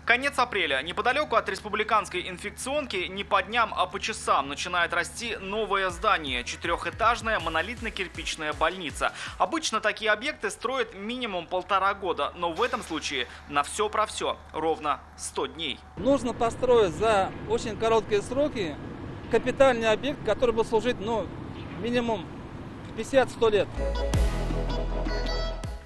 Конец апреля. Неподалеку от республиканской инфекционки не по дням, а по часам начинает расти новое здание. 4-этажная монолитно-кирпичная больница. Обычно такие объекты строят минимум 1,5 года, но в этом случае на все про все ровно 100 дней. Нужно построить за очень короткие сроки капитальный объект, который будет служить минимум 50-100 лет.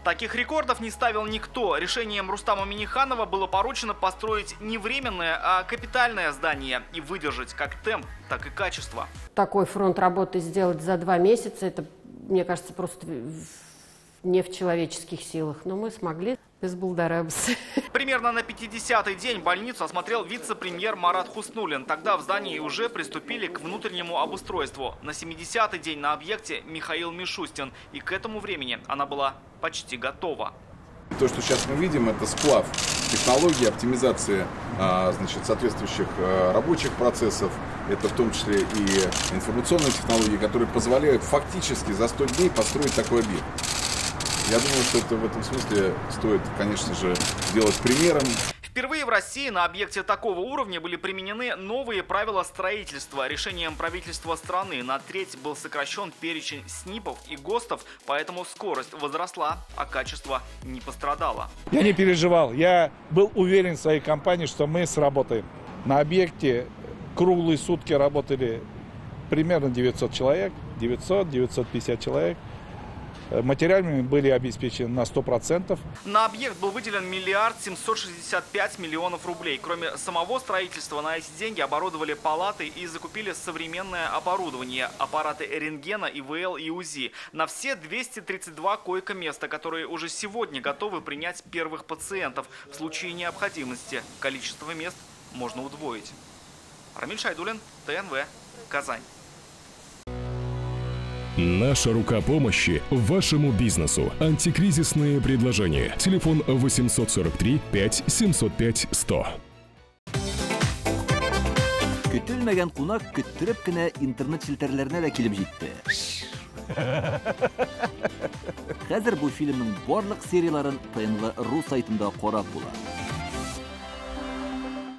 Таких рекордов не ставил никто. Решением Рустама Минниханова было поручено построить не временное, а капитальное здание и выдержать как темп, так и качество. Такой фронт работы сделать за 2 месяца, это, мне кажется, просто не в человеческих силах. Но мы смогли без булдарабс. Примерно на 50-й день больницу осмотрел вице-премьер Марат Хуснуллин. Тогда в здании уже приступили к внутреннему обустройству. На 70-й день на объекте Михаил Мишустин. И к этому времени она была почти готова. То, что сейчас мы видим, это сплав технологий, оптимизации соответствующих рабочих процессов. Это в том числе и информационные технологии, которые позволяют фактически за 100 дней построить такой объект. Я думаю, что это в этом смысле стоит, конечно же, делать примером. Впервые в России на объекте такого уровня были применены новые правила строительства. Решением правительства страны на треть был сокращен перечень СНИПов и ГОСТов, поэтому скорость возросла, а качество не пострадало. Я не переживал. Я был уверен в своей компании, что мы сработаем. На объекте круглые сутки работали примерно 900 человек, 900-950 человек. Материалами были обеспечены на 100%. На объект был выделен 1 765 000 000 рублей. Кроме самого строительства, на эти деньги оборудовали палаты и закупили современное оборудование. Аппараты рентгена, ИВЛ и УЗИ. На все 232 койко-места, которые уже сегодня готовы принять первых пациентов. В случае необходимости количество мест можно удвоить. Рамиль Шайдуллин, ТНВ, Казань. Наша рука помощи вашему бизнесу. Антикризисные предложения. Телефон 843 5 705 100. Көтелмәгән кунак көттөреп кенә интернет челтәрләренә дә килеп җитте. Хәзер бу фильмның барлык серияларын ТНВ.ру сайтында карап була.